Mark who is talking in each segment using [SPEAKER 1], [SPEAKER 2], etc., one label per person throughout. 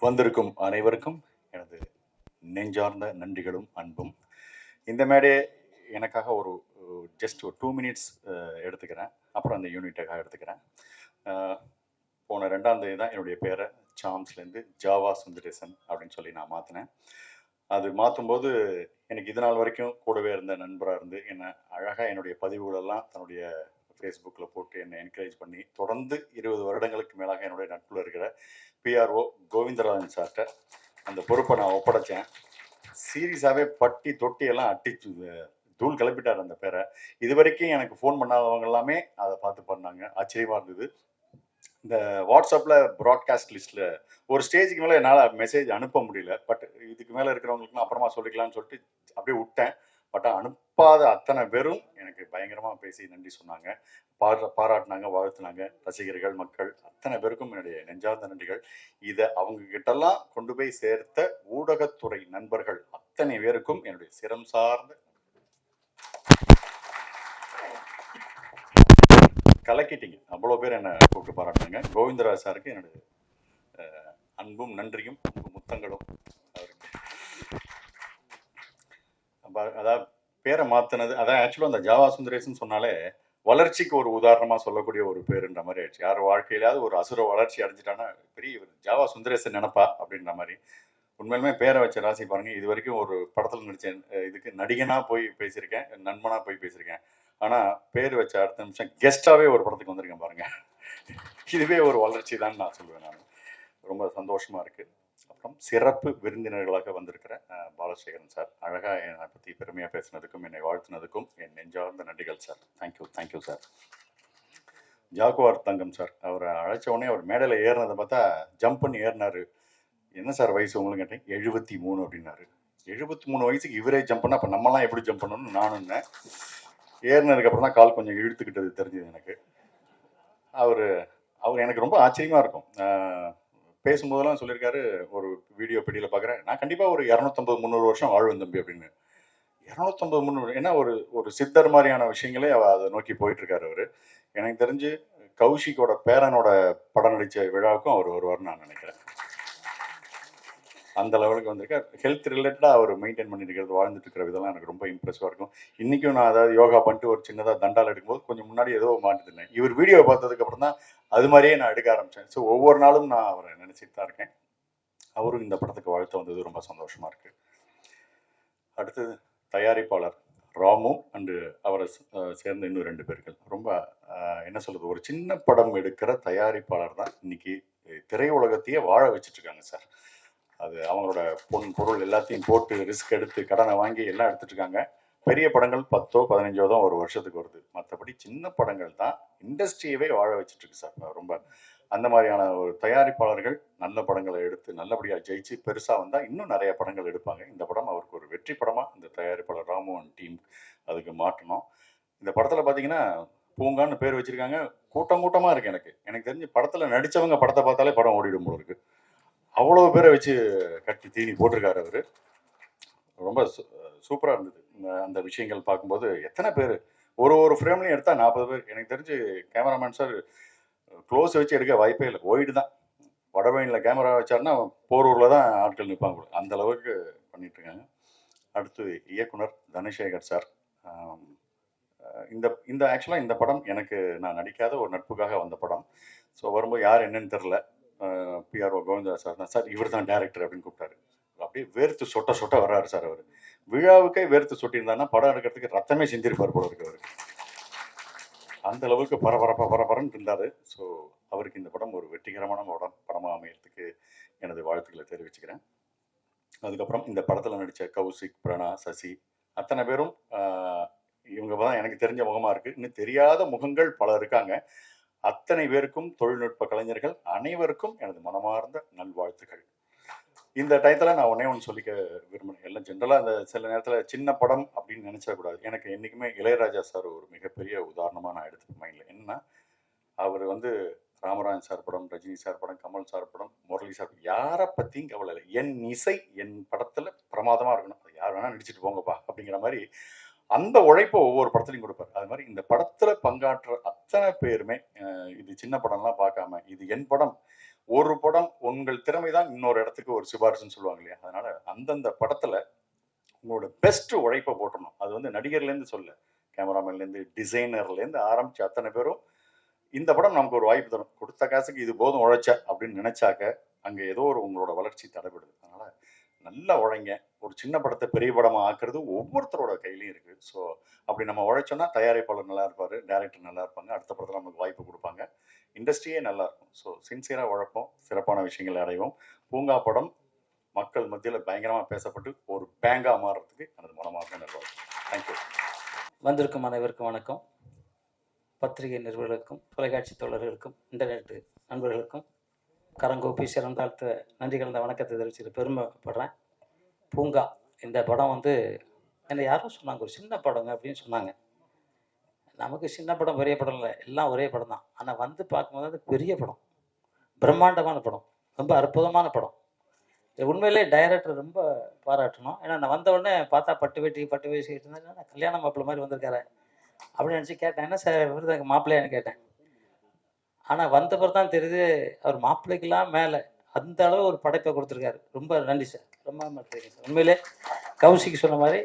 [SPEAKER 1] வந்திருக்கும் அனைவருக்கும் எனது நெஞ்சார்ந்த நன்றிகளும் அன்பும். இந்த மேடையை எனக்காக ஒரு ஜஸ்ட் ஒரு 2 மினிட்ஸ் எடுத்துக்கிறேன். அப்புறம் அந்த யூனிட்டுக்காக எடுத்துக்கிறேன். போன 2ஆம் தேதி தான் என்னுடைய பேரை சாம்ஸ்லேருந்து ஜாவா சுந்தரேசன் அப்படின்னு சொல்லி நான் மாற்றினேன். அது மாற்றும்போது எனக்கு இது நாள் வரைக்கும் கூடவே இருந்த நண்பராக இருந்து என்னை அழகாக என்னுடைய பதிவுகளெல்லாம் தன்னுடைய ஃபேஸ்புக்கில் போட்டு என்னை என்கரேஜ் பண்ணி தொடர்ந்து 20 வருடங்களுக்கு மேலாக என்னுடைய நட்பில் இருக்கிற பிஆர்ஓ கோவிந்தராஜன் சார்கிட்ட அந்த பொறுப்பை நான் ஒப்படைச்சேன். சீரியஸாகவே பட்டி தொட்டி எல்லாம் அட்டிச்சு தூள் கிளப்பிட்டார் அந்த பேரை. இது வரைக்கும் எனக்கு ஃபோன் பண்ணாதவங்க எல்லாமே அதை பார்த்து பண்ணாங்க. ஆச்சரியமாக இருந்தது. இந்த வாட்ஸ்அப்பில் ப்ராட்காஸ்ட் லிஸ்ட்டில் ஒரு ஸ்டேஜுக்கு மேலே என்னால் மெசேஜ் அனுப்ப முடியல. பட் இதுக்கு மேலே இருக்கிறவங்களுக்குலாம் அப்புறமா சொல்லிக்கலாம்னு சொல்லிட்டு அப்படியே விட்டேன். பட் அனுப்பாத அத்தனை பேரும் எனக்கு பயங்கரமாக பேசி நன்றி சொன்னாங்க, பாராட்டினாங்க, வாழ்த்துனாங்க. ரசிகர்கள், மக்கள் அத்தனை பேருக்கும் என்னுடைய நெஞ்சார்ந்த நன்றிகள். இதை அவங்க கிட்டெல்லாம் கொண்டு போய் சேர்த்த ஊடகத்துறை நண்பர்கள் அத்தனை பேருக்கும் என்னுடைய சிரம் சார்ந்த கலக்கிட்டீங்க. அவ்வளோ பேர் என்னை கூப்பிட்டு பாராட்டினாங்க. கோவிந்தராஜ் சாருக்கு என்னுடைய அன்பும் நன்றியும் முத்தங்களும். அதாவது பேரை மாற்றினது, அதான் ஆக்சுவலாக அந்த ஜாவா சுந்தரேசன் சொன்னாலே வளர்ச்சிக்கு ஒரு உதாரணமாக சொல்லக்கூடிய ஒரு பேருன்ற மாதிரி ஆயிடுச்சு. யார் வாழ்க்கையிலாவது ஒரு அசுர வளர்ச்சி அடைஞ்சிட்டான்னா பெரிய ஜாவா சுந்தரேசன் நினைப்பா அப்படின்ற மாதிரி. உண்மையிலுமே பேரை வச்ச ராசி பாருங்க. இது வரைக்கும் ஒரு படத்தில் நடித்தேன், இதுக்கு நடிகனாக போய் பேசியிருக்கேன், நண்பனாக போய் பேசியிருக்கேன். ஆனால் பேர் வச்ச அடுத்த நிமிஷம் கெஸ்டாகவே ஒரு படத்துக்கு வந்திருக்கேன் பாருங்க. இதுவே ஒரு வளர்ச்சி தான் நான் சொல்லுவேன். நான் ரொம்ப சந்தோஷமாக இருக்குது. அப்புறம் சிறப்பு விருந்தினர்களாக வந்திருக்கிற பாலசேகரன் சார், அழகாக என்னை பற்றி பெருமையாக பேசினதுக்கும் என்னை வாழ்த்தினதுக்கும் என் நெஞ்சார்ந்த நன்றிகள் சார். Thank you sir. ஜாகுவார் தங்கம் சார், அவரை அழைச்ச உடனே அவர் மேடையில் ஏறினதை பார்த்தா ஜம்ப் பண்ணி ஏறினார். என்ன சார் வயசு உங்களுக்கு கேட்டேன். 73 அப்படின்னாரு. 73 வயசுக்கு இவரே ஜம்ப் பண்ணால் அப்போ நம்மலாம் எப்படி ஜம்ப் பண்ணணும்னு நானும் ஏறினதுக்கப்புறம் தான் கால் கொஞ்சம் இழுத்துக்கிட்டது தெரிஞ்சது எனக்கு. அவர் எனக்கு ரொம்ப ஆச்சரியமாக இருக்கும். பேசும்போதெல்லாம் சொல்லியிருக்காரு, ஒரு வீடியோ பெடியில் பார்க்குறேன், நான் கண்டிப்பாக ஒரு 250-300 வருஷம் வாழ்வேன் தம்பி அப்படின்னு. 250-300 ஏன்னா ஒரு சித்தர் மாதிரியான விஷயங்களே அதை நோக்கி போயிட்டுருக்காரு அவர். எனக்கு தெரிஞ்சு கௌஷிக்கோட பேரனோட படம் நடித்த விழாவுக்கும் அவர் வருவார்னு நான் நினைக்கிறேன். அந்த லெவலுக்கு வந்திருக்கார். ஹெல்த் ரிலேட்டடாக அவர் மெயின்டைன் பண்ணியிருக்கிறது, வாழ்ந்துட்டு இருக்கிற விதம்லாம் எனக்கு ரொம்ப இம்ப்ரெசிவாக இருக்கும். இன்றைக்கும் நான் அதாவது யோகா பண்ணிட்டு ஒரு சின்னதாக தண்டால் எடுக்கும்போது கொஞ்சம் முன்னாடி ஏதோ மாட்டுதுனேன். இவர் வீடியோவை பார்த்ததுக்கப்புறம் தான் அது மாதிரியே நான் எடுக்க ஆரம்பித்தேன். ஸோ ஒவ்வொரு நாளும் நான் அவரை நினச்சிட்டு தான் இருக்கேன். அவரும் இந்த படத்துக்கு வாழ்த்து வந்தது ரொம்ப சந்தோஷமாக இருக்குது. அடுத்தது தயாரிப்பாளர் ராமு அண்டு அவரை சேர்ந்த இன்னும் 2 பேர்கள். ரொம்ப என்ன சொல்கிறது, ஒரு சின்ன படம் எடுக்கிற தயாரிப்பாளர் தான் இன்றைக்கி திரையுலகத்தையே வாழ வச்சுட்ருக்காங்க சார். அது அவங்களோட பொருள் எல்லாத்தையும் போட்டு ரிஸ்க் எடுத்து கடனை வாங்கி எல்லாம் எடுத்துட்ருக்காங்க. பெரிய படங்கள் 10-15 தான் ஒரு வருஷத்துக்கு வருது. மற்றபடி சின்ன படங்கள் தான் இண்டஸ்ட்ரியவே வாழ வச்சுட்ருக்கு சார். ரொம்ப அந்த மாதிரியான ஒரு தயாரிப்பாளர்கள் நல்ல படங்களை எடுத்து நல்லபடியாக ஜெயிச்சு பெருசாக வந்தால் இன்னும் நிறைய படங்கள் எடுப்பாங்க. இந்த படம் அவருக்கு ஒரு வெற்றி படமாக இந்த தயாரிப்பாளர் ராமு அண்ட் டீம் அதுக்கு மாற்றணும். இந்த படத்தில் பார்த்தீங்கன்னா பூங்கான்னு பேர் வச்சுருக்காங்க. கூட்டமாக இருக்குது. எனக்கு தெரிஞ்சு படத்தில் நடித்தவங்க படத்தை பார்த்தாலே படம் ஓடிடும் போல இருக்குது. அவ்வளோ பேரை வச்சு கட்டி தீனி போட்டிருக்காரு அவர். ரொம்ப சூப்பராக இருந்தது. அந்த விஷயங்கள் பார்க்கும்போது எத்தனை பேர் ஒரு ஃப்ரேம்லையும் எடுத்தால் 40 பேர். எனக்கு தெரிஞ்சு கேமராமேன் சார் க்ளோஸ் வச்சு எடுக்க வாய்ப்பே இல்லை. ஒய்டு தான். வடபழனியில் கேமரா வச்சாருன்னா போரூரில் தான் ஆட்கள் நிற்பாங்க. அந்த அளவுக்கு பண்ணிட்டுருக்காங்க. அடுத்து இயக்குனர் தனசேகர் சார். இந்த ஆக்சுவலாக இந்த படம் எனக்கு நான் நடிக்காத ஒரு நட்புக்காக வந்த படம். ஸோ வரும்போது யார் என்னன்னு தெரில. பிஆர்ஓ கோவிந்தா சார் தான், சார் இவர் தான் டேரக்டர் அப்படின்னு கூப்பிட்டாரு. அப்படியே வேர்த்து சொட்ட வர்றாரு சார். அவர் விழாவுக்கே வேர்த்து சொட்டியிருந்தாருன்னா படம் எடுக்கிறதுக்கு ரத்தமே சிந்திருப்பார் போல இருக்கு. அவருக்கு அந்த அளவுக்கு பரபரன்னு இருந்தார். ஸோ அவருக்கு இந்த படம் ஒரு வெற்றிகரமான படமாக அமையறதுக்கு எனது வாழ்த்துக்களை தெரிவிச்சுக்கிறேன். அதுக்கப்புறம் இந்த படத்தில் நடித்த கௌசிக், பிரணா, சசி அத்தனை பேரும் இவங்க தான் எனக்கு தெரிஞ்ச முகமாக இருக்குது. இன்னும் தெரியாத முகங்கள் பல இருக்காங்க. அத்தனை பேருக்கும், தொழில்நுட்ப கலைஞர்கள் அனைவருக்கும் எனது மனமார்ந்த நல்வாழ்த்துக்கள். இந்த டயத்தில் நான் ஒன்று சொல்லிக்க விரும்புகிறேன். எல்லாம் ஜென்ரலாக அந்த சில நேரத்தில் சின்ன படம் அப்படின்னு நினச்சிடக்கூடாது. எனக்கு என்றைக்குமே இளையராஜா சார் ஒரு மிகப்பெரிய உதாரணமாக நான் எடுத்துக்க மைண்டில். என்னன்னா, அவர் ராமராஜன் சார் படம், ரஜினி சார் படம், கமல் சார் படம், முரளி சார் படம், யாரை பற்றியும் கவலை இல்லை. என் இசை என் படத்தில் பிரமாதமாக இருக்கணும், அது யார் வேணால் நடிச்சுட்டு போங்கப்பா அப்படிங்கிற மாதிரி அந்த உழைப்பை ஒவ்வொரு படத்துலையும் கொடுப்பார். அது மாதிரி இந்த படத்தில் பங்காற்ற அத்தனை பேருமே இது சின்ன படம்லாம் பார்க்காம இது என் படம், ஒரு படம் உங்கள் திறமை தான் இன்னொரு இடத்துக்கு ஒரு சிபாரிசுன்னு சொல்லுவாங்க இல்லையா, அதனால அந்தந்த படத்துல உங்களோட பெஸ்ட் உழைப்பை போட்டணும். அது வந்து நடிகர்லேருந்து சொல்ல, கேமராமேன்லேருந்து டிசைனர்லேருந்து ஆரம்பிச்சு அத்தனை பேரும் இந்த படம் நமக்கு ஒரு வாய்ப்பு தரும், கொடுத்த காசுக்கு இது போதும் உழைச்ச அப்படின்னு நினைச்சாக்க அங்க ஏதோ ஒரு உங்களோட வளர்ச்சி தடைபடுது. அதனால நல்லா உழைங்க. ஒரு சின்ன படத்தை பெரிய படமா ஆக்குறது ஒவ்வொருத்தரோட கையிலையும் இருக்கு. ஸோ அப்படி நம்ம உழைச்சோம்னா தயாரிப்பாளர் நல்லா இருப்பாரு, டைரக்டர் நல்லா இருப்பாங்க, அடுத்த படத்துல நமக்கு வாய்ப்பு கொடுப்பாங்க, இண்டஸ்ட்ரியே நல்லா இருக்கும். ஸோ சின்சியரா உழைப்போம், சிறப்பான விஷயங்களை அடைவோம். பூங்கா படம் மக்கள் மத்தியில் பயங்கரமா பேசப்பட்டு ஒரு பேங்கா மாறுறதுக்கு எனது மனமார்ந்த நல்வாழ்த்து. தேங்க்யூ.
[SPEAKER 2] வந்திருக்கும் அனைவருக்கும் வணக்கம். பத்திரிகை நிறுவனர்களுக்கும் தொலைக்காட்சி தோழர்களுக்கும் இன்டர்நெட் நண்பர்களுக்கும் கரங்கோப்பி சிறந்தாழ்த்த நன்றி கலந்த வணக்கத்தை தெரிவிச்சுட்டு பெருமைப்படுறேன். பூங்கா இந்த படம் வந்து என்னை யாரும் சொன்னாங்க ஒரு சின்ன படங்க அப்படின்னு சொன்னாங்க. நமக்கு சின்ன படம் பெரிய படம் இல்லை, எல்லாம் ஒரே படம் தான். ஆனால் வந்து பார்க்கும்போது அது பெரிய படம், பிரம்மாண்டமான படம், ரொம்ப அற்புதமான படம். உண்மையிலே டைரக்டர் ரொம்ப பாராட்டணும். ஏன்னா நான் வந்த உடனே பார்த்தா பட்டு வேசிக்கிட்டு இருந்தேன், நான் கல்யாண மாப்பிள்ளை மாதிரி வந்திருக்காரு அப்படின்னு நினச்சி கேட்டேன், என்ன சார் விருது மாப்பிள்ளையான்னு கேட்டேன். ஆனால் வந்த பிறகு தான் தெரியுது அவர் மாப்பிள்ளைக்கெல்லாம் மேலே அந்த அளவு ஒரு படைப்பை கொடுத்துருக்காரு. ரொம்ப நன்றி சார், ரொம்ப நன்றி சார். உண்மையிலே கௌசிக்கு சொன்ன மாதிரி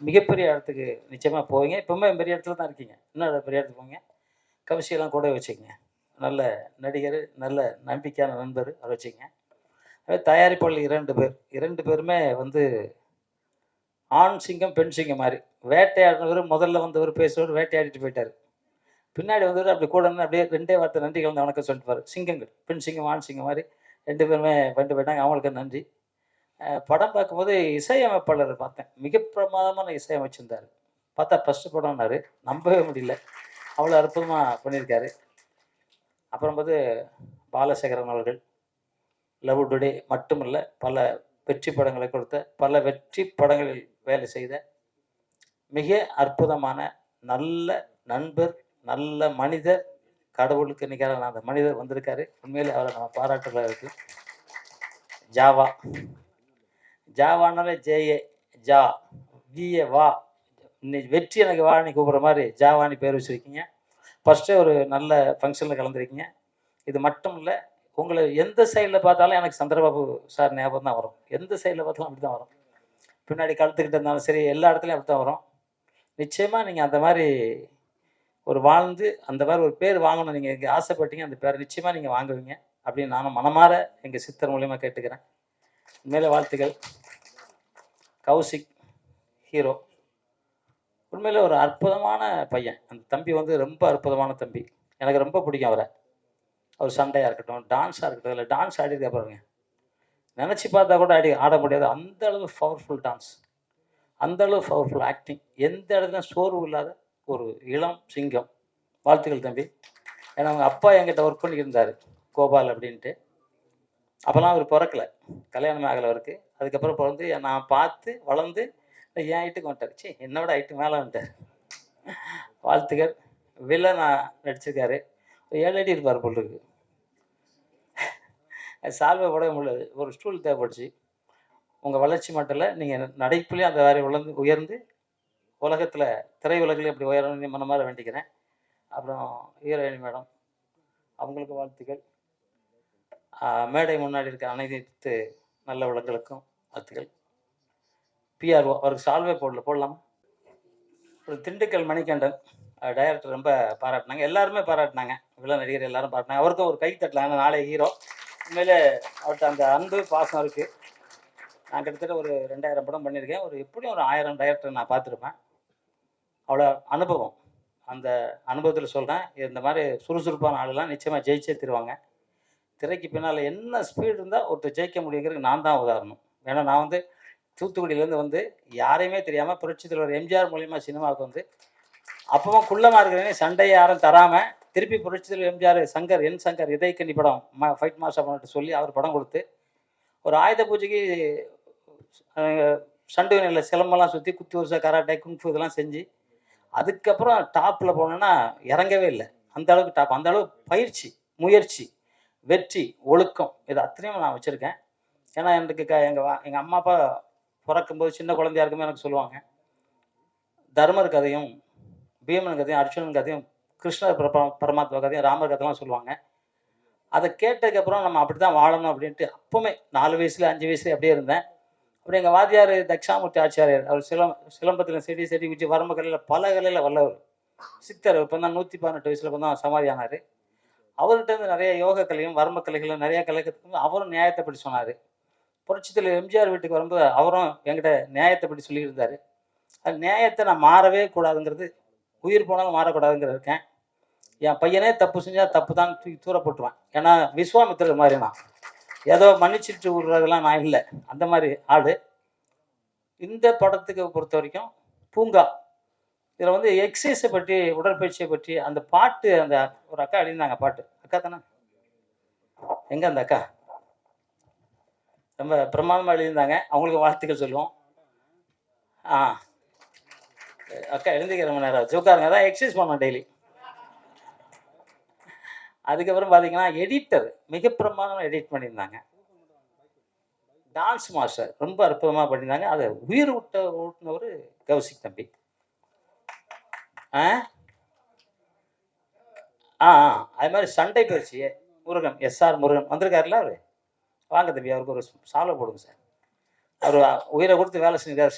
[SPEAKER 2] மிகப்பெரிய இடத்துக்கு நிச்சயமாக போவீங்க. இப்போவுமே பெரிய இடத்துல தான் இருக்கீங்க, இன்னும் பெரிய இடத்துக்கு போங்க. கௌசியெல்லாம் கூட வச்சுக்கோங்க, நல்ல நடிகர், நல்ல நம்பிக்கையான நண்பர், அதை வச்சுக்கோங்க. தயாரிப்பாளர் இரண்டு பேருமே வந்து ஆண் சிங்கம் பெண் சிங்கம் மாதிரி. வேட்டையாடினவர் முதல்ல வந்தவர் பேசுகிறவர் வேட்டையாடிட்டு போயிட்டார், பின்னாடி வந்தவர் அப்படி கூட அப்படியே ரெண்டே வார்த்தை நன்றி கலந்து வணக்கம் சொல்லிட்டு சிங்கங்கள், பெண் சிங்கம் ஆண் சிங்கம் மாதிரி ரெண்டு பேருமே பண்ணிட்டு போயிட்டாங்க. அவங்களுக்கு நன்றி. படம் பார்க்கும்போது இசையமைப்பாளர் பார்த்தேன், மிக பிரமாதமான இசையமைச்சிருந்தார். பார்த்தா ஃபஸ்ட்டு படம்னாரு, நம்பவே முடியல, அவ்வளோ அற்புதமாக பண்ணியிருக்காரு. அப்புறம் பார்த்து பாலசேகரன் அவர்கள் லவ் டுடே மட்டுமல்ல பல வெற்றி படங்களை கொடுத்த, பல வெற்றி படங்களில் வேலை செய்த மிக அற்புதமான நல்ல நண்பர், நல்ல மனிதர், கடவுளுக்கு நிகரான அந்த மனிதர் வந்திருக்காரு. உண்மையிலே அவரை நம்ம பாராட்டுறதா இருக்கு. ஜாவானாலே ஜேஏ ஜா விஏ வா, இன்னைக்கு வெற்றி எனக்கு வாணி கூப்பிட்ற மாதிரி ஜாவானி பேர் வச்சுருக்கீங்க. ஃபஸ்ட்டே ஒரு நல்ல ஃபங்க்ஷனில் கலந்துருக்கீங்க. இது மட்டும் இல்லை, உங்களை எந்த சைடில் பார்த்தாலும் எனக்கு சந்திரபாபு சார் ஞாபகம் தான் வரும். எந்த சைடில் பார்த்தாலும் அப்படி தான் வரும். பின்னாடி கழுத்துக்கிட்டு இருந்தாலும் சரி, எல்லா இடத்துலையும் அப்படி தான் வரும். நிச்சயமாக நீங்கள் அந்த மாதிரி ஒரு வாழ்ந்து அந்த மாதிரி ஒரு பேர் வாங்கணும், நீங்கள் இங்கே ஆசைப்பட்டீங்க, அந்த பேரை நிச்சயமாக நீங்கள் வாங்குவீங்க அப்படின்னு நானும் மனமாற எங்கள் சித்தர் மூலியமாக கேட்டுக்கிறேன். உண்மையிலே வாழ்த்துக்கள். கௌசிக் ஹீரோ, உண்மையிலே ஒரு அற்புதமான பையன். அந்த தம்பி வந்து ரொம்ப அற்புதமான தம்பி, எனக்கு ரொம்ப பிடிக்கும் அவரை. அவர் சண்டையாக இருக்கட்டும், டான்ஸாக இருக்கட்டும், இல்லை டான்ஸ் ஆடிருக்க பாருங்க, நினச்சி பார்த்தா கூட ஆட முடியாது, அந்த அளவு பவர்ஃபுல் டான்ஸ், அந்த அளவு பவர்ஃபுல் ஆக்டிங், எந்த இடத்துலையும் சோர்வு இல்லாத ஒரு இளம் சிங்கம். வாழ்த்துக்கள் தம்பி. ஏன்னா அவங்க அப்பா என்கிட்ட ஒர்க் பண்ணியிருந்தார் கோபால் அப்படின்ட்டு. அப்போல்லாம் அவர் பிறக்கலை, கல்யாணமே ஆகலை அவருக்கு. அதுக்கப்புறம் பிறந்து நான் பார்த்து வளர்ந்து என் ஹைட்டுக்கு வந்துட்டார். சரி, என்னோட ஹைட்டு மேலே வந்துட்டார். வாழ்த்துக்கள். வில்லனாக நடிச்சிருக்காரு. 7 அடி இருப்பார் போல் இருக்கு. சால்வை போடவே முடியாது, ஒரு ஸ்டூல் தேவைப்படுச்சு. உங்கள் வளர்ச்சி மட்டும் இல்லை, நீங்கள் நடைப்புலேயே அந்த வேலை உயர்ந்து உலகத்தில் திரை உலகில் எப்படி உயரணும்னு மனமாற வேண்டிக்கிறேன். அப்புறம் ஹீரோயினி மேடம், அவங்களுக்கு வாழ்த்துக்கள். மேடை முன்னாடி இருக்க அனைத்து நல்ல விளங்களுக்கும் வாழ்த்துக்கள். பிஆர்ஓ அவருக்கு சால்வே போடலாமா? ஒரு திண்டுக்கல் மணிகண்டன் டைரக்டர் ரொம்ப பாராட்டினாங்க, எல்லாருமே பாராட்டினாங்க, வில்லன் நடிகர் எல்லாரும் பாராட்டினாங்க. அவருக்கும் ஒரு கை தட்டலாம், ஏன்னா நாளை ஹீரோ. உண்மையிலே அவர்கிட்ட அந்த அன்பு பாசம் இருக்குது. நான் கிட்டத்தட்ட ஒரு 2000 படம் பண்ணியிருக்கேன், ஒரு எப்படியும் ஒரு 1000 டைரக்டர் நான் பார்த்துருப்பேன். அவ்வளோ அனுபவம். அந்த அனுபவத்தில் சொல்கிறேன், இந்த மாதிரி சுறுசுறுப்பான ஆளுலாம் நிச்சயமாக ஜெயிச்சே தருவாங்க. திரைக்கு பின்னால் என்ன ஸ்பீடு இருந்தால் ஒருத்தர் ஜெயிக்க முடியுங்கிறதுக்கு நான் தான் உதாரணம். ஏன்னா நான் வந்து தூத்துக்குடியிலேருந்து வந்து யாரையுமே தெரியாமல் புரட்சி தலைவர் எம்ஜிஆர் மூலியமாக சினிமாவுக்கு வந்து அப்பவும் குள்ளமாக இருக்கிறேனே சண்டையை யாரும் தராமல் திருப்பி புரட்சி தலைவர் எம்ஜிஆர் சங்கர் இதயக்கண்ணி படம் ஃபைட் மாஸ்டர் பண்ணிட்டு சொல்லி அவர் படம் கொடுத்து ஒரு ஆயுத பூஜைக்கு சண்டுவனில் சிலம்பெல்லாம் சுற்றி குத்தி வருஷம் கராட்டை குங்ஃபு இதெல்லாம் செஞ்சு அதுக்கப்புறம் டாப்பில் போனோன்னா இறங்கவே இல்லை. அந்த அளவுக்கு டாப், அந்த அளவுக்கு பயிற்சி, முயற்சி, வெற்றி, ஒழுக்கம், இது அத்தனையும் நான் வச்சுருக்கேன். ஏன்னா எனக்கு எங்கள் அம்மா அப்பா பிறக்கும்போது சின்ன குழந்தையா இருக்குமே எனக்கு சொல்லுவாங்க, தர்மர் கதையும் பீமன் கதையும் அர்ஜுனன் கதையும் கிருஷ்ணர் பரமாத்மா கதையும் ராமர் கதையெல்லாம் சொல்லுவாங்க. அதை கேட்டதுக்கப்புறம் நம்ம அப்படி தான் வாழணும் அப்படின்ட்டு அப்போவுமே 4 வயசுல 5 வயசுல அப்படியே இருந்தேன். அப்படி எங்கள் வாத்தியார் தட்சாமூர்த்தி ஆச்சாரியார், அவர் சிலம்பத்தில் செடி குச்சி வரம்பு கலையில் பல கலையில் வல்லவர் சித்தர். இப்போ தான் 118 வயசுல இப்போ தான் சமாதி ஆனார். அவர்கிட்ட இருந்து நிறைய யோக கலையும் வரம்பு கலைகளும் நிறைய கலைக்கிறதுக்கு அவரும் நியாயத்தை பற்றி சொன்னார். புரட்சித்தில் எம்ஜிஆர் வீட்டுக்கு வரும்போது அவரும் என்கிட்ட நியாயத்தை பற்றி சொல்லியிருந்தார். அது நியாயத்தை நான் மாறவே கூடாதுங்கிறது, உயிர் போனாலும் மாறக்கூடாதுங்கிறது இருக்கேன். என் பையனே தப்பு செஞ்சால் தப்பு தான் தூக்கி தூர போட்டுருவேன். ஏன்னா விஸ்வாமித்திரர் மாதிரி நான் ஏதோ மன்னிச்சுட்டு விடுறதெல்லாம் நான் இல்லை, அந்த மாதிரி ஆள். இந்த படத்துக்கு பொறுத்த வரைக்கும் பூங்கா, இதில் வந்து எக்ஸசைஸை பற்றி உடற்பயிற்சியை பற்றி அந்த பாட்டு, அந்த ஒரு அக்கா எழுதியிருந்தாங்க பாட்டு. அக்கா தானே, எங்கே அந்த அக்கா ரொம்ப பிரமாதமாக எழுதியிருந்தாங்க, அவங்களுக்கு வாழ்த்துக்கள் சொல்லுவோம். அக்கா எழுந்திக்கிற ரொம்ப நேரம் உட்காருங்க, அதான் எக்ஸசைஸ் பண்ணோம் டெய்லி. அதுக்கப்புறம் பார்த்தீங்கன்னா எடிட்டர் மிக பிரமாதமாக எடிட் பண்ணியிருந்தாங்க. டான்ஸ் மாஸ்டர் ரொம்ப அற்புதமாக பண்ணியிருந்தாங்க. அதை உயிர் ஊட்டினவர் கௌசிக் தம்பி. அது மாதிரி சண்டை பயிற்சி முருகன், எஸ்ஆர் முருகன் வந்திருக்காருல்ல, அவர் வாங்க தம்பி, அவருக்கு ஒரு சாலை போடுங்க சார். அவர் உயிரை கொடுத்து வேலை செஞ்சிருக்காரு.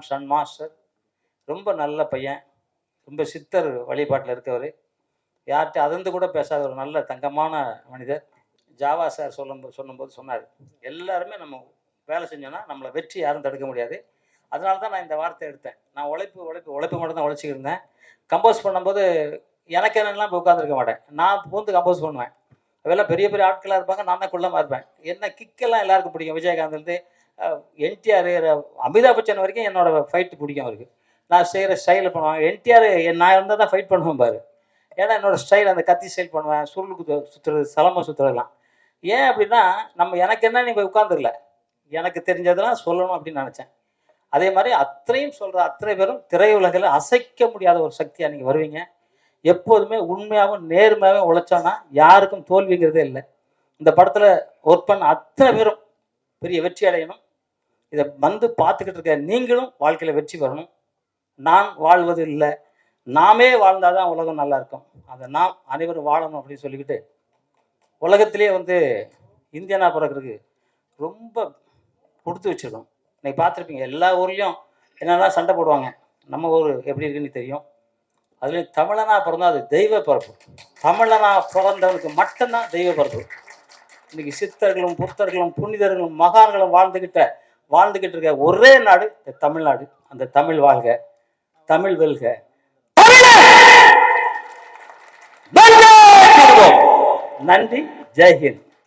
[SPEAKER 2] சன் மாஸ்டர் ரொம்ப நல்ல பையன், ரொம்ப சித்தர் வழிபாட்டில் இருக்கவர், யார்கிட்ட அதிர்ந்து கூட பேசாத ஒரு நல்ல தங்கமான மனிதர். ஜாவா சார் சொல்லும்போது சொன்னார், எல்லாருமே நம்ம வேலை செஞ்சோன்னா நம்மளை வெற்றி யாரும் தடுக்க முடியாது. அதனால தான் நான் இந்த வார்த்தை எடுத்தேன். நான் உழைப்பு மட்டும் தான் உழைச்சிக்கிட்டு இருந்தேன். கம்போஸ் பண்ணும்போது எனக்கு என்னெல்லாம் போய் உட்காந்துருக்க மாட்டேன், நான் பூந்து கம்போஸ் பண்ணுவேன். அதெல்லாம் பெரிய பெரிய ஆட்களாக இருப்பாங்க, நான் தான் குள்ளமாக இருப்பேன். என்ன கிக்கெல்லாம் எல்லாருக்கும் பிடிக்கும். விஜயகாந்த்லேருந்து என்டிஆர், அமிதாப் பச்சன் வரைக்கும் என்னோட ஃபைட்டு பிடிக்கும் அவருக்கு. நான் செய்கிற ஸ்டைலில் பண்ணுவாங்க. என்டிஆர் நான் இருந்தால் தான் ஃபைட் பண்ணுவேன் பாரு. ஏன்னா என்னோடய ஸ்டைல் அந்த கத்தி ஸ்டைல் பண்ணுவேன், சுருளுக்கு சுற்றுறது, சலமை சுற்றுறதுலாம். ஏன் அப்படின்னா எனக்கு என்ன, நீ போய் உட்காந்துடல, எனக்கு தெரிஞ்சதெல்லாம் சொல்லணும் அப்படின்னு நினச்சேன். அதே மாதிரி அத்தனையும் சொல்கிற அத்தனை பேரும் திரையுலகில் அசைக்க முடியாத ஒரு சக்தியாக நீங்கள் வருவீங்க. எப்போதுமே உண்மையாகவும் நேர்மையாகவும் உழைச்சோன்னா யாருக்கும் தோல்விங்கிறதே இல்லை. இந்த படத்தில் ஒர்க் பண்ண அத்தனை பேரும் பெரிய வெற்றி அடையணும். இதை வந்து பார்த்துக்கிட்டு இருக்க நீங்களும் வாழ்க்கையில் வெற்றி பெறணும். நான் வாழ்வது இல்லை, நாமே வாழ்ந்தாதான் உலகம் நல்லா இருக்கும். அதை நாம் அனைவரும் வாழணும் அப்படின்னு சொல்லிக்கிட்டு, உலகத்திலே வந்து இந்தியனா பிறக்கிறதுக்கு ரொம்ப கொடுத்து வச்சிருக்கோம். இன்னைக்கு பார்த்துருப்பீங்க, எல்லா ஊர்லேயும் என்னெல்லாம் சண்டை போடுவாங்க. நம்ம ஊர் எப்படி இருக்குன்னு தெரியும். அதுலேயும் தமிழனா பிறந்தா அது தெய்வ பிறப்பு. தமிழனா பிறந்தவனுக்கு மட்டும்தான் தெய்வ பிறப்பு. இன்னைக்கு சித்தர்களும் புத்தர்களும் புனிதர்களும் மகான்களும் வாழ்ந்துக்கிட்டு இருக்க ஒரே நாடு தமிழ்நாடு. அந்த தமிழ் வாழ்க, தமிழ் வெல்க. நன்றி, ஜெய்ஹிந்த்.